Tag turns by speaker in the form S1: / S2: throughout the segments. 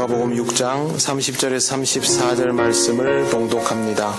S1: 마가복음 6장 30절에서 34절 말씀을 봉독합니다.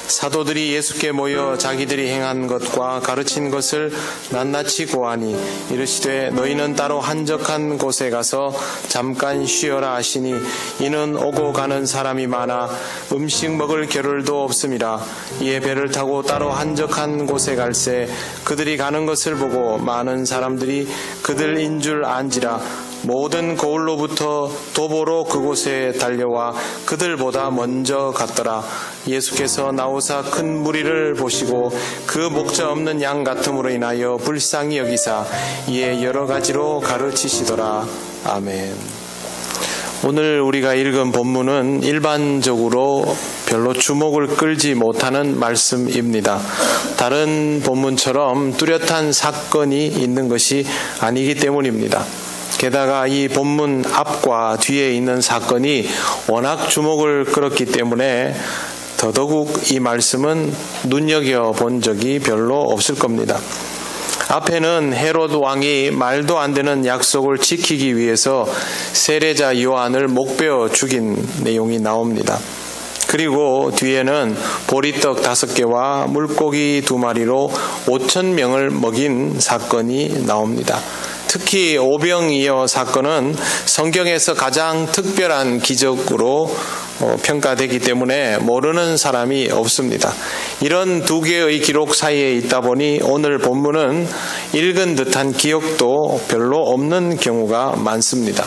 S1: 사도들이 예수께 모여 자기들이 행한 것과 가르친 것을 낱낱이 고하니 이르시되 너희는 따로 한적한 곳에 가서 잠깐 쉬어라 하시니 이는 오고 가는 사람이 많아 음식 먹을 겨를도 없음이라. 이에 배를 타고 따로 한적한 곳에 갈새 그들이 가는 것을 보고 많은 사람들이 그들인 줄 안지라. 모든 고을로부터 도보로 그곳에 달려와 그들보다 먼저 갔더라. 예수께서 나오사 큰 무리를 보시고 그 목자 없는 양 같음으로 인하여 불쌍히 여기사 이에 여러 가지로 가르치시더라. 아멘. 오늘 우리가 읽은 본문은 일반적으로 별로 주목을 끌지 못하는 말씀입니다. 다른 본문처럼 뚜렷한 사건이 있는 것이 아니기 때문입니다. 게다가 이 본문 앞과 뒤에 있는 사건이 워낙 주목을 끌었기 때문에 더더욱 이 말씀은 눈여겨본 적이 별로 없을 겁니다. 앞에는 헤롯 왕이 말도 안 되는 약속을 지키기 위해서 세례자 요한을 목베어 죽인 내용이 나옵니다. 그리고 뒤에는 보리떡 5개와 물고기 2마리로 5,000명을 먹인 사건이 나옵니다. 특히 오병이어 사건은 성경에서 가장 특별한 기적으로 평가되기 때문에 모르는 사람이 없습니다. 이런 두 개의 기록 사이에 있다 보니 오늘 본문은 읽은 듯한 기억도 별로 없는 경우가 많습니다.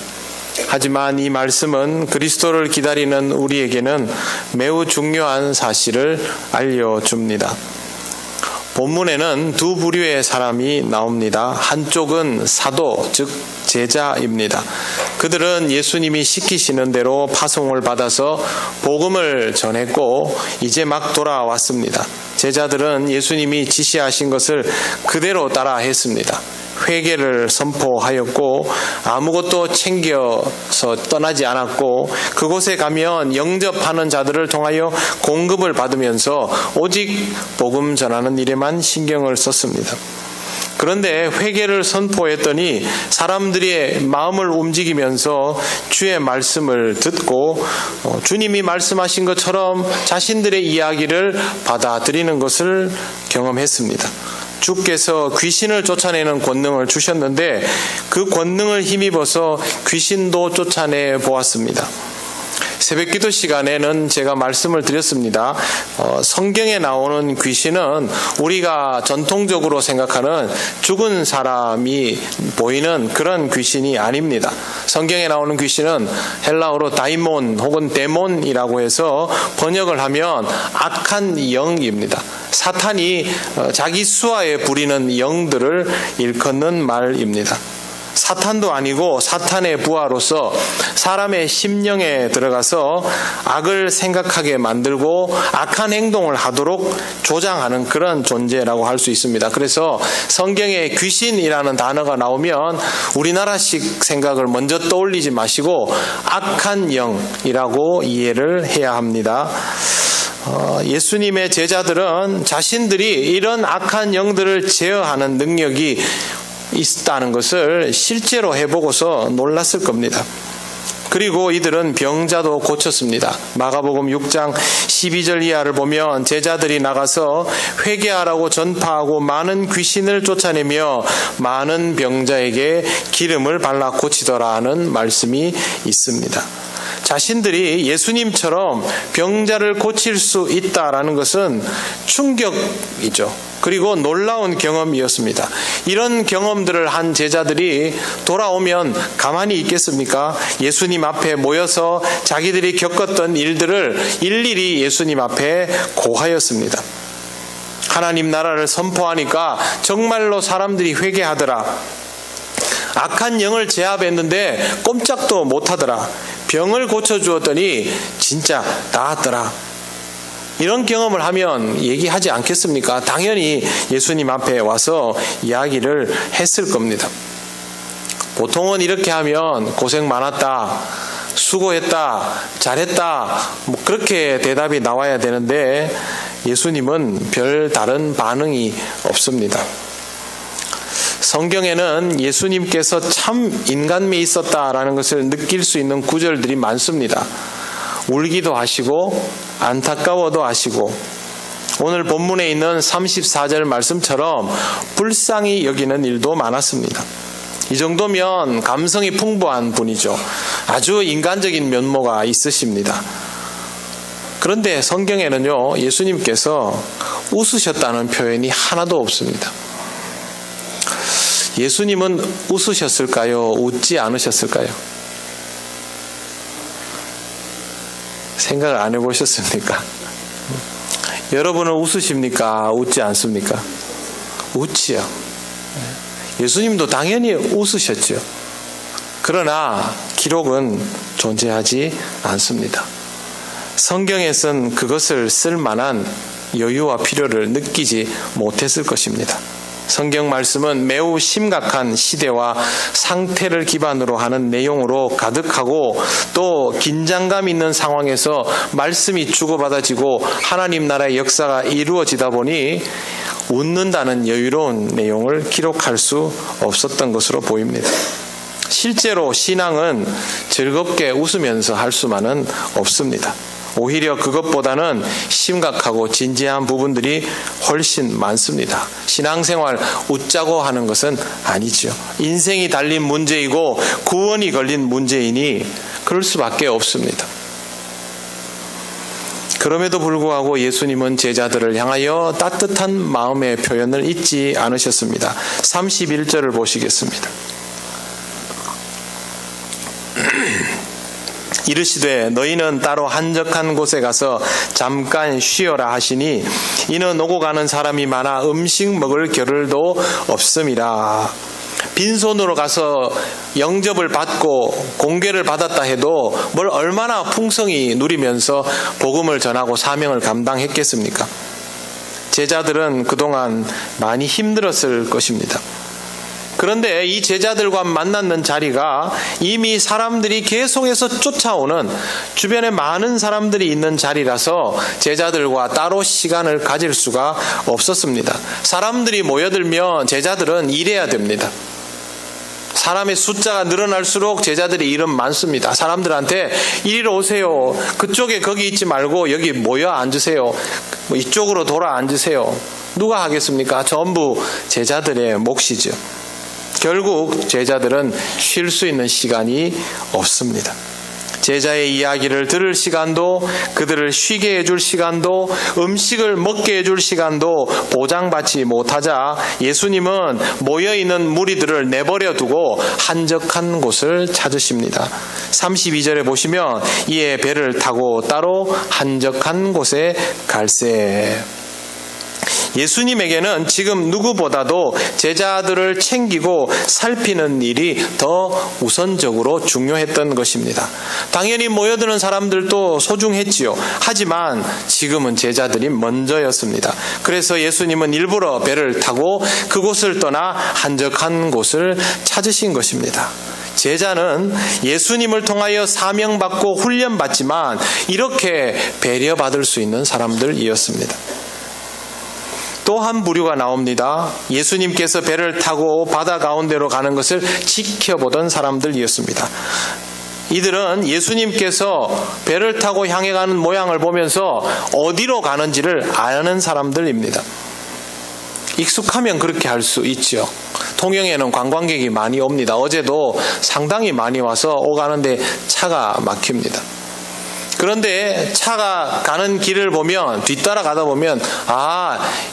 S1: 하지만 이 말씀은 그리스도를 기다리는 우리에게는 매우 중요한 사실을 알려줍니다. 본문에는 두 부류의 사람이 나옵니다. 한쪽은 사도, 즉 제자입니다. 그들은 예수님이 시키시는 대로 파송을 받아서 복음을 전했고 이제 막 돌아왔습니다. 제자들은 예수님이 지시하신 것을 그대로 따라 했습니다. 회개를 선포하였고 아무것도 챙겨서 떠나지 않았고 그곳에 가면 영접하는 자들을 통하여 공급을 받으면서 오직 복음 전하는 일에만 신경을 썼습니다. 그런데 회개를 선포했더니 사람들의 마음을 움직이면서 주의 말씀을 듣고 주님이 말씀하신 것처럼 자신들의 이야기를 받아들이는 것을 경험했습니다. 주께서 귀신을 쫓아내는 권능을 주셨는데 그 권능을 힘입어서 귀신도 쫓아내 보았습니다. 새벽기도 시간에는 제가 말씀을 드렸습니다. 성경에 나오는 귀신은 우리가 전통적으로 생각하는 죽은 사람이 보이는 그런 귀신이 아닙니다. 성경에 나오는 귀신은 헬라어로 다이몬 혹은 데몬이라고 해서 번역을 하면 악한 영입니다. 사탄이 자기 수하에 부리는 영들을 일컫는 말입니다. 사탄도 아니고 사탄의 부하로서 사람의 심령에 들어가서 악을 생각하게 만들고 악한 행동을 하도록 조장하는 그런 존재라고 할 수 있습니다. 그래서 성경에 귀신이라는 단어가 나오면 우리나라식 생각을 먼저 떠올리지 마시고 악한 영이라고 이해를 해야 합니다. 예수님의 제자들은 자신들이 이런 악한 영들을 제어하는 능력이 있다는 것을 실제로 해보고서 놀랐을 겁니다. 그리고 이들은 병자도 고쳤습니다. 마가복음 6장 12절 이하를 보면 제자들이 나가서 회개하라고 전파하고 많은 귀신을 쫓아내며 많은 병자에게 기름을 발라 고치더라 하는 말씀이 있습니다. 자신들이 예수님처럼 병자를 고칠 수 있다라는 것은 충격이죠. 그리고 놀라운 경험이었습니다. 이런 경험들을 한 제자들이 돌아오면 가만히 있겠습니까? 예수님 앞에 모여서 자기들이 겪었던 일들을 일일이 예수님 앞에 고하였습니다. 하나님 나라를 선포하니까 정말로 사람들이 회개하더라. 악한 영을 제압했는데 꼼짝도 못하더라. 병을 고쳐주었더니 진짜 나았더라. 이런 경험을 하면 얘기하지 않겠습니까? 당연히 예수님 앞에 와서 이야기를 했을 겁니다. 보통은 이렇게 하면 고생 많았다, 수고했다, 잘했다, 그렇게 대답이 나와야 되는데 예수님은 별 다른 반응이 없습니다. 성경에는 예수님께서 참 인간미 있었다라는 것을 느낄 수 있는 구절들이 많습니다. 울기도 하시고 안타까워도 하시고 오늘 본문에 있는 34절 말씀처럼 불쌍히 여기는 일도 많았습니다. 이 정도면 감성이 풍부한 분이죠. 아주 인간적인 면모가 있으십니다. 그런데 성경에는요, 예수님께서 웃으셨다는 표현이 하나도 없습니다. 예수님은 웃으셨을까요? 웃지 않으셨을까요? 생각을 안 해보셨습니까? 여러분은 웃으십니까? 웃지 않습니까? 웃지요. 예수님도 당연히 웃으셨죠. 그러나 기록은 존재하지 않습니다. 성경에 쓴 그것을 쓸 만한 여유와 필요를 느끼지 못했을 것입니다. 성경 말씀은 매우 심각한 시대와 상태를 기반으로 하는 내용으로 가득하고 또 긴장감 있는 상황에서 말씀이 주고받아지고 하나님 나라의 역사가 이루어지다 보니 웃는다는 여유로운 내용을 기록할 수 없었던 것으로 보입니다. 실제로 신앙은 즐겁게 웃으면서 할 수만은 없습니다. 오히려 그것보다는 심각하고 진지한 부분들이 훨씬 많습니다. 신앙생활 웃자고 하는 것은 아니죠. 인생이 달린 문제이고 구원이 걸린 문제이니 그럴 수밖에 없습니다. 그럼에도 불구하고 예수님은 제자들을 향하여 따뜻한 마음의 표현을 잊지 않으셨습니다. 31절을 보시겠습니다. 이르시되 너희는 따로 한적한 곳에 가서 잠깐 쉬어라 하시니 이는 오고 가는 사람이 많아 음식 먹을 겨를도 없음이라. 빈손으로 가서 영접을 받고 공개를 받았다 해도 뭘 얼마나 풍성히 누리면서 복음을 전하고 사명을 감당했겠습니까? 제자들은 그동안 많이 힘들었을 것입니다. 그런데 이 제자들과 만났는 자리가 이미 사람들이 계속해서 쫓아오는 주변에 많은 사람들이 있는 자리라서 제자들과 따로 시간을 가질 수가 없었습니다. 사람들이 모여들면 제자들은 일해야 됩니다. 사람의 숫자가 늘어날수록 제자들의 일은 많습니다. 사람들한테 이리로 오세요. 그쪽에 거기 있지 말고 여기 모여 앉으세요. 이쪽으로 돌아 앉으세요. 누가 하겠습니까? 전부 제자들의 몫이죠. 결국 제자들은 쉴 수 있는 시간이 없습니다. 제자의 이야기를 들을 시간도 그들을 쉬게 해줄 시간도 음식을 먹게 해줄 시간도 보장받지 못하자 예수님은 모여있는 무리들을 내버려 두고 한적한 곳을 찾으십니다. 32절에 보시면 이에 배를 타고 따로 한적한 곳에 갈새. 예수님에게는 지금 누구보다도 제자들을 챙기고 살피는 일이 더 우선적으로 중요했던 것입니다. 당연히 모여드는 사람들도 소중했지요. 하지만 지금은 제자들이 먼저였습니다. 그래서 예수님은 일부러 배를 타고 그곳을 떠나 한적한 곳을 찾으신 것입니다. 제자는 예수님을 통하여 사명받고 훈련받지만 이렇게 배려받을 수 있는 사람들이었습니다. 또 한 부류가 나옵니다. 예수님께서 배를 타고 바다 가운데로 가는 것을 지켜보던 사람들이었습니다. 이들은 예수님께서 배를 타고 향해 가는 모양을 보면서 어디로 가는지를 아는 사람들입니다. 익숙하면 그렇게 할 수 있죠. 통영에는 관광객이 많이 옵니다. 어제도 상당히 많이 와서 오가는데 차가 막힙니다. 그런데 차가 가는 길을 보면 뒤따라 가다 보면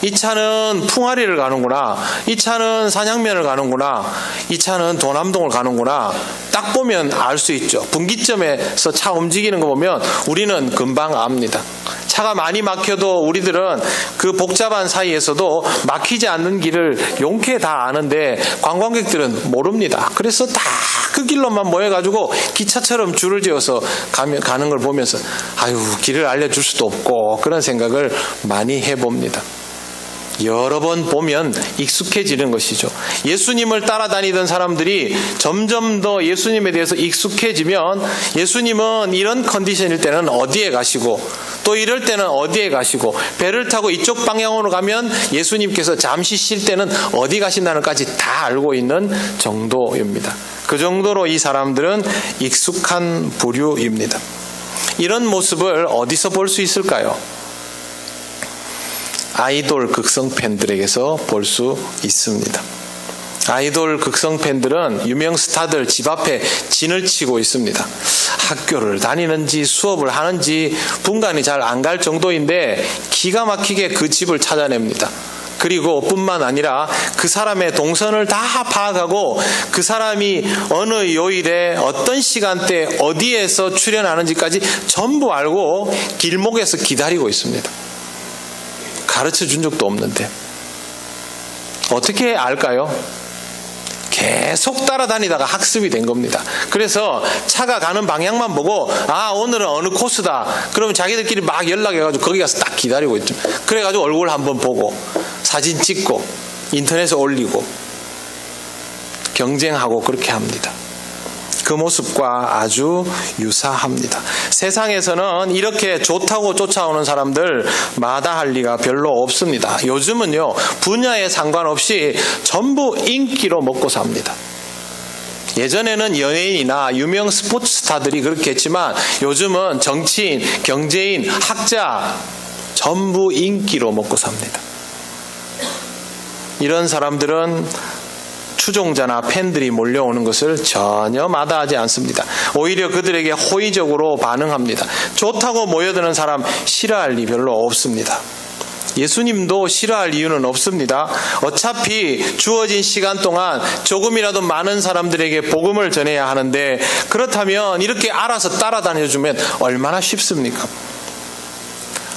S1: 이 차는 풍아리를 가는구나, 이 차는 산양면을 가는구나, 이 차는 도남동을 가는구나 딱 보면 알 수 있죠. 분기점에서 차 움직이는 거 보면 우리는 금방 압니다. 차가 많이 막혀도 우리들은 그 복잡한 사이에서도 막히지 않는 길을 용케 다 아는데 관광객들은 모릅니다. 그래서 다 그 길로만 모여가지고 기차처럼 줄을 지어서 가는 걸 보면서 길을 알려줄 수도 없고 그런 생각을 많이 해봅니다. 여러 번 보면 익숙해지는 것이죠. 예수님을 따라다니던 사람들이 점점 더 예수님에 대해서 익숙해지면 예수님은 이런 컨디션일 때는 어디에 가시고 또 이럴 때는 어디에 가시고 배를 타고 이쪽 방향으로 가면 예수님께서 잠시 쉴 때는 어디 가신다는 것까지 다 알고 있는 정도입니다. 그 정도로 이 사람들은 익숙한 부류입니다. 이런 모습을 어디서 볼 수 있을까요? 아이돌 극성 팬들에게서 볼 수 있습니다. 아이돌 극성 팬들은 유명 스타들 집 앞에 진을 치고 있습니다. 학교를 다니는지 수업을 하는지 분간이 잘 안 갈 정도인데 기가 막히게 그 집을 찾아냅니다. 그리고 뿐만 아니라 그 사람의 동선을 다 파악하고 그 사람이 어느 요일에 어떤 시간대 어디에서 출연하는지까지 전부 알고 길목에서 기다리고 있습니다. 가르쳐 준 적도 없는데 어떻게 알까요? 계속 따라다니다가 학습이 된 겁니다. 그래서 차가 가는 방향만 보고 오늘은 어느 코스다. 그러면 자기들끼리 막 연락해가지고 거기 가서 딱 기다리고 있죠. 그래가지고 얼굴 한번 보고 사진 찍고 인터넷에 올리고 경쟁하고 그렇게 합니다. 그 모습과 아주 유사합니다. 세상에서는 이렇게 좋다고 쫓아오는 사람들 마다할 리가 별로 없습니다. 요즘은요, 분야에 상관없이 전부 인기로 먹고 삽니다. 예전에는 연예인이나 유명 스포츠 스타들이 그렇게 했지만 요즘은 정치인, 경제인, 학자 전부 인기로 먹고 삽니다. 이런 사람들은 추종자나 팬들이 몰려오는 것을 전혀 마다하지 않습니다. 오히려 그들에게 호의적으로 반응합니다. 좋다고 모여드는 사람 싫어할 리 별로 없습니다. 예수님도 싫어할 이유는 없습니다. 어차피 주어진 시간 동안 조금이라도 많은 사람들에게 복음을 전해야 하는데 그렇다면 이렇게 알아서 따라다녀주면 얼마나 쉽습니까?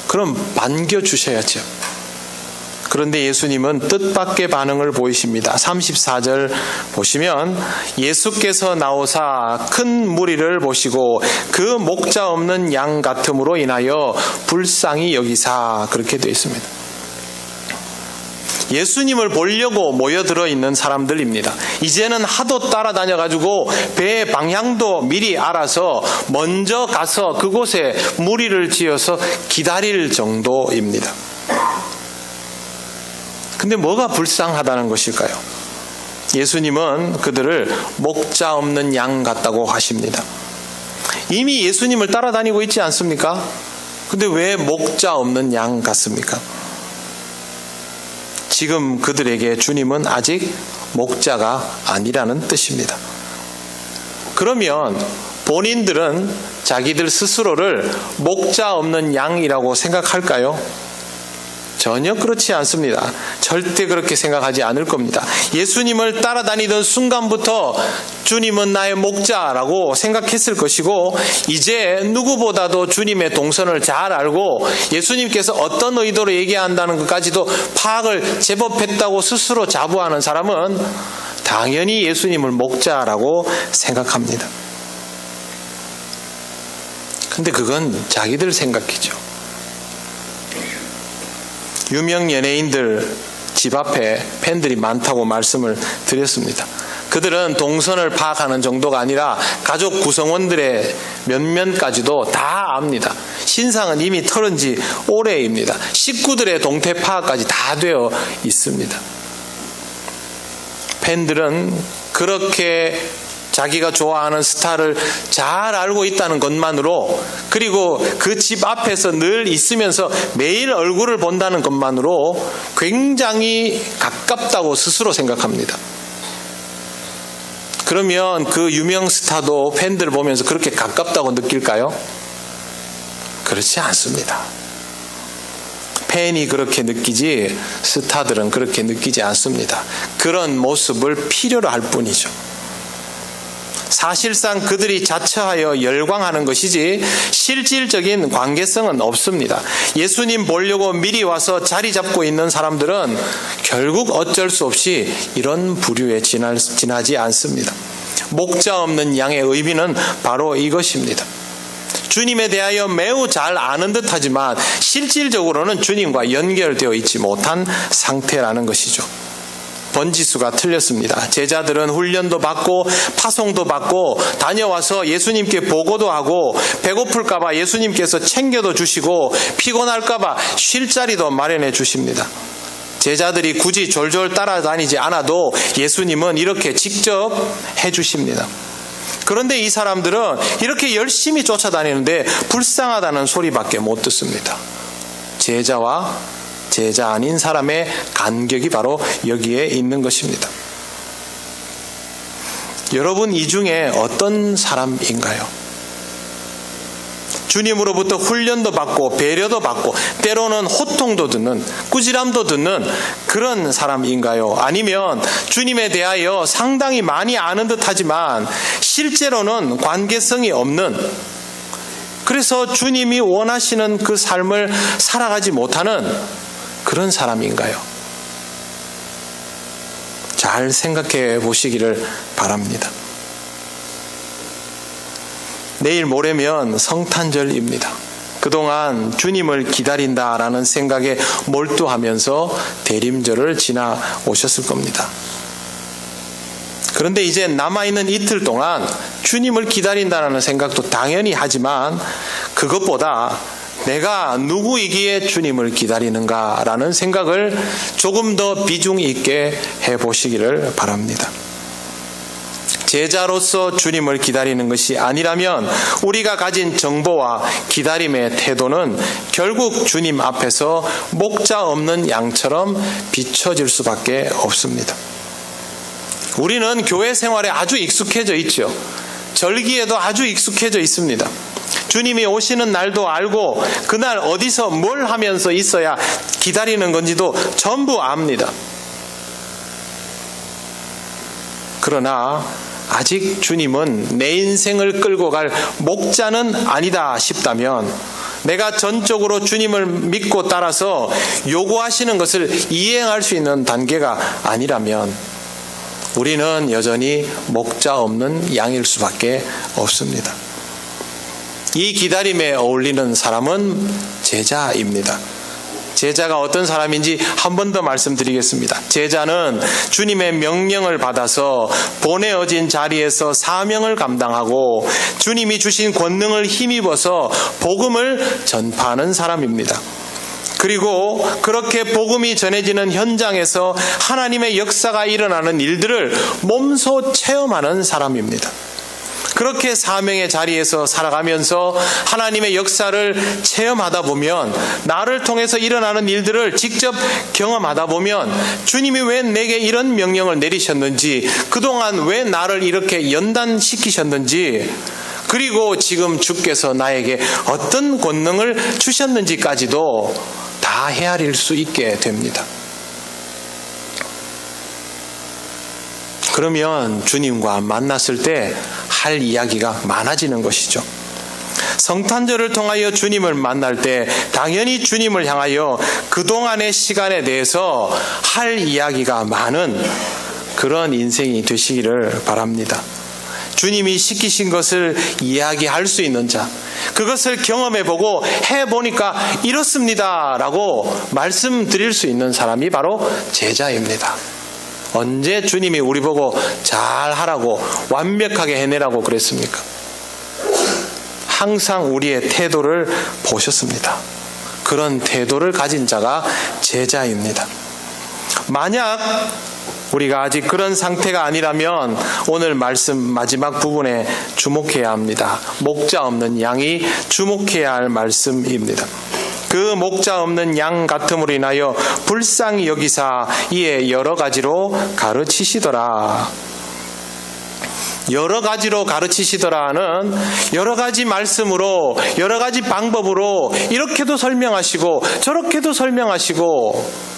S1: 그럼 반겨주셔야죠. 그런데 예수님은 뜻밖의 반응을 보이십니다. 34절 보시면 예수께서 나오사 큰 무리를 보시고 그 목자 없는 양 같음으로 인하여 불쌍히 여기사 그렇게 되어 있습니다. 예수님을 보려고 모여들어 있는 사람들입니다. 이제는 하도 따라다녀가지고 배의 방향도 미리 알아서 먼저 가서 그곳에 무리를 지어서 기다릴 정도입니다. 근데 뭐가 불쌍하다는 것일까요? 예수님은 그들을 목자 없는 양 같다고 하십니다. 이미 예수님을 따라다니고 있지 않습니까? 근데 왜 목자 없는 양 같습니까? 지금 그들에게 주님은 아직 목자가 아니라는 뜻입니다. 그러면 본인들은 자기들 스스로를 목자 없는 양이라고 생각할까요? 전혀 그렇지 않습니다. 절대 그렇게 생각하지 않을 겁니다. 예수님을 따라다니던 순간부터 주님은 나의 목자라고 생각했을 것이고 이제 누구보다도 주님의 동선을 잘 알고 예수님께서 어떤 의도로 얘기한다는 것까지도 파악을 제법 했다고 스스로 자부하는 사람은 당연히 예수님을 목자라고 생각합니다. 근데 그건 자기들 생각이죠. 유명 연예인들 집 앞에 팬들이 많다고 말씀을 드렸습니다. 그들은 동선을 파악하는 정도가 아니라 가족 구성원들의 면면까지도 다 압니다. 신상은 이미 털은 지 오래입니다. 식구들의 동태 파악까지 다 되어 있습니다. 팬들은 그렇게 자기가 좋아하는 스타를 잘 알고 있다는 것만으로 그리고 그 집 앞에서 늘 있으면서 매일 얼굴을 본다는 것만으로 굉장히 가깝다고 스스로 생각합니다. 그러면 그 유명 스타도 팬들을 보면서 그렇게 가깝다고 느낄까요? 그렇지 않습니다. 팬이 그렇게 느끼지 스타들은 그렇게 느끼지 않습니다. 그런 모습을 필요로 할 뿐이죠. 사실상 그들이 자처하여 열광하는 것이지 실질적인 관계성은 없습니다. 예수님 보려고 미리 와서 자리 잡고 있는 사람들은 결국 어쩔 수 없이 이런 부류에 지나지 않습니다. 목자 없는 양의 의미는 바로 이것입니다. 주님에 대하여 매우 잘 아는 듯하지만 실질적으로는 주님과 연결되어 있지 못한 상태라는 것이죠. 번지수가 틀렸습니다. 제자들은 훈련도 받고 파송도 받고 다녀와서 예수님께 보고도 하고 배고플까봐 예수님께서 챙겨도 주시고 피곤할까봐 쉴 자리도 마련해 주십니다. 제자들이 굳이 졸졸 따라다니지 않아도 예수님은 이렇게 직접 해주십니다. 그런데 이 사람들은 이렇게 열심히 쫓아다니는데 불쌍하다는 소리밖에 못 듣습니다. 제자와 제자 아닌 사람의 간격이 바로 여기에 있는 것입니다. 여러분, 이 중에 어떤 사람인가요? 주님으로부터 훈련도 받고 배려도 받고 때로는 호통도 듣는, 꾸지람도 듣는 그런 사람인가요? 아니면 주님에 대하여 상당히 많이 아는 듯하지만 실제로는 관계성이 없는, 그래서 주님이 원하시는 그 삶을 살아가지 못하는 그런 사람인가요? 잘 생각해 보시기를 바랍니다. 내일 모레면 성탄절입니다. 그동안 주님을 기다린다라는 생각에 몰두하면서 대림절을 지나오셨을 겁니다. 그런데 이제 남아있는 이틀 동안 주님을 기다린다라는 생각도 당연히 하지만 그것보다 내가 누구이기에 주님을 기다리는가라는 생각을 조금 더 비중 있게 해보시기를 바랍니다. 제자로서 주님을 기다리는 것이 아니라면 우리가 가진 정보와 기다림의 태도는 결국 주님 앞에서 목자 없는 양처럼 비춰질 수밖에 없습니다. 우리는 교회 생활에 아주 익숙해져 있죠. 절기에도 아주 익숙해져 있습니다. 주님이 오시는 날도 알고 그날 어디서 뭘 하면서 있어야 기다리는 건지도 전부 압니다. 그러나 아직 주님은 내 인생을 끌고 갈 목자는 아니다 싶다면, 내가 전적으로 주님을 믿고 따라서 요구하시는 것을 이행할 수 있는 단계가 아니라면 우리는 여전히 목자 없는 양일 수밖에 없습니다. 이 기다림에 어울리는 사람은 제자입니다. 제자가 어떤 사람인지 한 번 더 말씀드리겠습니다. 제자는 주님의 명령을 받아서 보내어진 자리에서 사명을 감당하고 주님이 주신 권능을 힘입어서 복음을 전파하는 사람입니다. 그리고 그렇게 복음이 전해지는 현장에서 하나님의 역사가 일어나는 일들을 몸소 체험하는 사람입니다. 그렇게 사명의 자리에서 살아가면서 하나님의 역사를 체험하다 보면, 나를 통해서 일어나는 일들을 직접 경험하다 보면 주님이 왜 내게 이런 명령을 내리셨는지, 그동안 왜 나를 이렇게 연단시키셨는지, 그리고 지금 주께서 나에게 어떤 권능을 주셨는지까지도 다 헤아릴 수 있게 됩니다. 그러면 주님과 만났을 때 할 이야기가 많아지는 것이죠. 성탄절을 통하여 주님을 만날 때 당연히 주님을 향하여 그동안의 시간에 대해서 할 이야기가 많은 그런 인생이 되시기를 바랍니다. 주님이 시키신 것을 이야기할 수 있는 자, 그것을 경험해보고 해보니까 이렇습니다 라고 말씀드릴 수 있는 사람이 바로 제자입니다. 언제 주님이 우리 보고 잘하라고, 완벽하게 해내라고 그랬습니까? 항상 우리의 태도를 보셨습니다. 그런 태도를 가진 자가 제자입니다. 만약 우리가 아직 그런 상태가 아니라면 오늘 말씀 마지막 부분에 주목해야 합니다. 목자 없는 양이 주목해야 할 말씀입니다. 그 목자 없는 양 같음으로 인하여 불쌍히 여기사 이에 여러 가지로 가르치시더라. 여러 가지로 가르치시더라는 여러 가지 말씀으로, 여러 가지 방법으로 이렇게도 설명하시고 저렇게도 설명하시고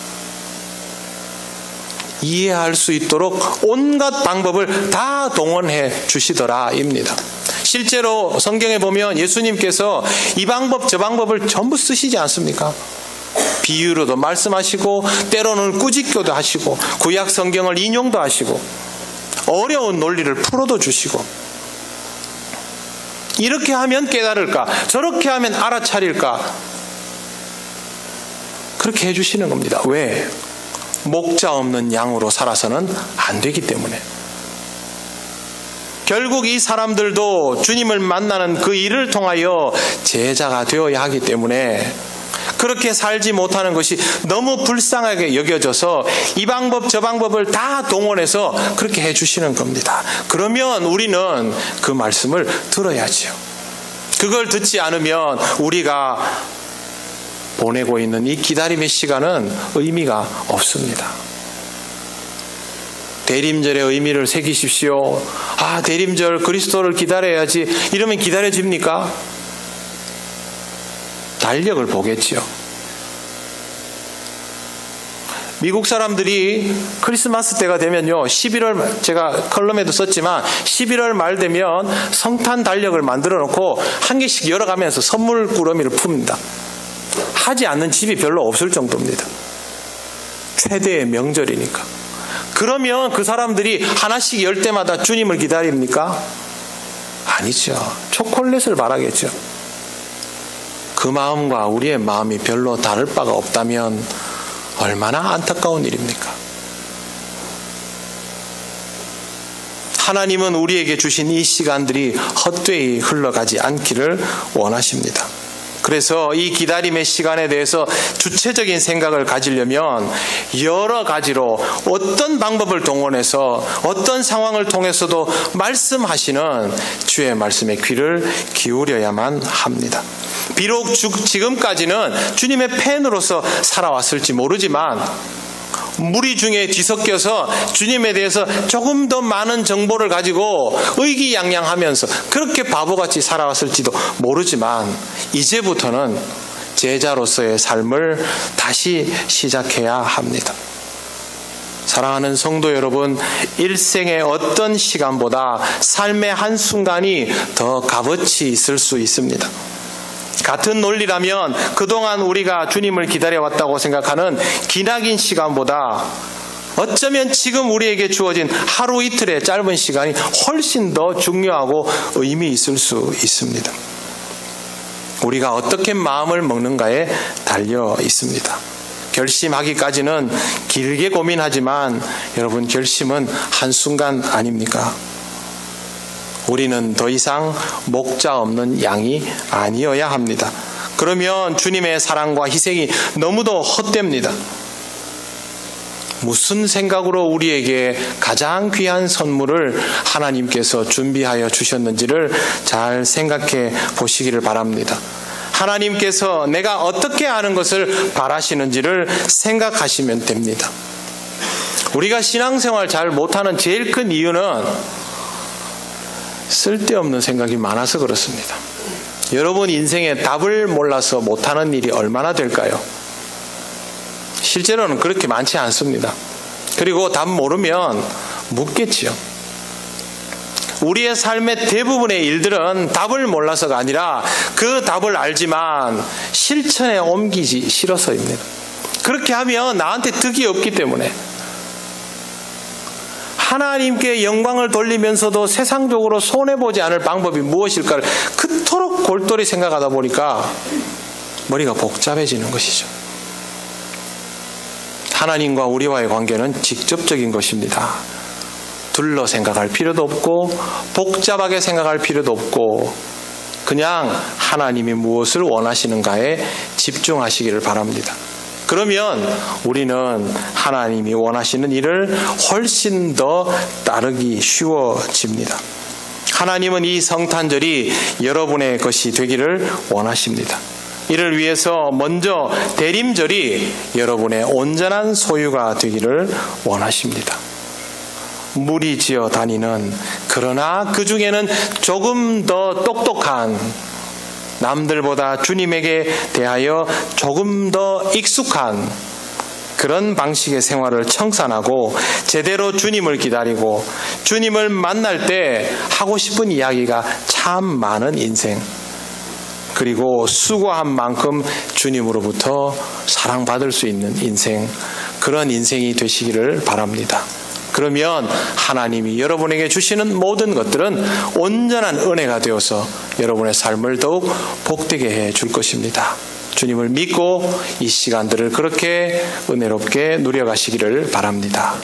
S1: 이해할 수 있도록 온갖 방법을 다 동원해 주시더라입니다. 실제로 성경에 보면 예수님께서 이 방법 저 방법을 전부 쓰시지 않습니까? 비유로도 말씀하시고 때로는 꾸짖교도 하시고 구약 성경을 인용도 하시고 어려운 논리를 풀어도 주시고, 이렇게 하면 깨달을까? 저렇게 하면 알아차릴까? 그렇게 해주시는 겁니다. 왜? 목자 없는 양으로 살아서는 안 되기 때문에. 결국 이 사람들도 주님을 만나는 그 일을 통하여 제자가 되어야 하기 때문에 그렇게 살지 못하는 것이 너무 불쌍하게 여겨져서 이 방법 저 방법을 다 동원해서 그렇게 해주시는 겁니다. 그러면 우리는 그 말씀을 들어야죠. 그걸 듣지 않으면 우리가 보내고 있는 이 기다림의 시간은 의미가 없습니다. 대림절의 의미를 새기십시오. 대림절 그리스도를 기다려야지. 이러면 기다려집니까? 달력을 보겠지요. 미국 사람들이 크리스마스 때가 되면요, 11월, 제가 컬럼에도 썼지만 11월 말 되면 성탄 달력을 만들어 놓고 한 개씩 열어가면서 선물 꾸러미를 풉니다. 하지 않는 집이 별로 없을 정도입니다. 최대의 명절이니까. 그러면 그 사람들이 하나씩 열 때마다 주님을 기다립니까? 아니죠. 초콜릿을 바라겠죠. 그 마음과 우리의 마음이 별로 다를 바가 없다면 얼마나 안타까운 일입니까? 하나님은 우리에게 주신 이 시간들이 헛되이 흘러가지 않기를 원하십니다. 그래서 이 기다림의 시간에 대해서 주체적인 생각을 가지려면 여러 가지로 어떤 방법을 동원해서 어떤 상황을 통해서도 말씀하시는 주의 말씀에 귀를 기울여야만 합니다. 비록 지금까지는 주님의 팬으로서 살아왔을지 모르지만 무리 중에 뒤섞여서 주님에 대해서 조금 더 많은 정보를 가지고 의기양양하면서 그렇게 바보같이 살아왔을지도 모르지만 이제부터는 제자로서의 삶을 다시 시작해야 합니다. 사랑하는 성도 여러분, 일생의 어떤 시간보다 삶의 한순간이 더 값어치 있을 수 있습니다. 같은 논리라면 그동안 우리가 주님을 기다려왔다고 생각하는 기나긴 시간보다 어쩌면 지금 우리에게 주어진 하루 이틀의 짧은 시간이 훨씬 더 중요하고 의미 있을 수 있습니다. 우리가 어떻게 마음을 먹는가에 달려 있습니다. 결심하기까지는 길게 고민하지만 여러분, 결심은 한순간 아닙니까? 우리는 더 이상 목자 없는 양이 아니어야 합니다. 그러면 주님의 사랑과 희생이 너무도 헛됩니다. 무슨 생각으로 우리에게 가장 귀한 선물을 하나님께서 준비하여 주셨는지를 잘 생각해 보시기를 바랍니다. 하나님께서 내가 어떻게 하는 것을 바라시는지를 생각하시면 됩니다. 우리가 신앙생활 잘 못하는 제일 큰 이유는 쓸데없는 생각이 많아서 그렇습니다. 여러분 인생의 답을 몰라서 못하는 일이 얼마나 될까요? 실제로는 그렇게 많지 않습니다. 그리고 답 모르면 묻겠지요. 우리의 삶의 대부분의 일들은 답을 몰라서가 아니라 그 답을 알지만 실천에 옮기지 싫어서입니다. 그렇게 하면 나한테 득이 없기 때문에. 하나님께 영광을 돌리면서도 세상적으로 손해보지 않을 방법이 무엇일까를 그토록 골똘히 생각하다 보니까 머리가 복잡해지는 것이죠. 하나님과 우리와의 관계는 직접적인 것입니다. 둘러 생각할 필요도 없고 복잡하게 생각할 필요도 없고 그냥 하나님이 무엇을 원하시는가에 집중하시기를 바랍니다. 그러면 우리는 하나님이 원하시는 일을 훨씬 더 따르기 쉬워집니다. 하나님은 이 성탄절이 여러분의 것이 되기를 원하십니다. 이를 위해서 먼저 대림절이 여러분의 온전한 소유가 되기를 원하십니다. 무리 지어 다니는, 그러나 그 중에는 조금 더 똑똑한, 남들보다 주님에게 대하여 조금 더 익숙한 그런 방식의 생활을 청산하고 제대로 주님을 기다리고 주님을 만날 때 하고 싶은 이야기가 참 많은 인생, 그리고 수고한 만큼 주님으로부터 사랑받을 수 있는 인생, 그런 인생이 되시기를 바랍니다. 그러면 하나님이 여러분에게 주시는 모든 것들은 온전한 은혜가 되어서 여러분의 삶을 더욱 복되게 해 줄 것입니다. 주님을 믿고 이 시간들을 그렇게 은혜롭게 누려가시기를 바랍니다.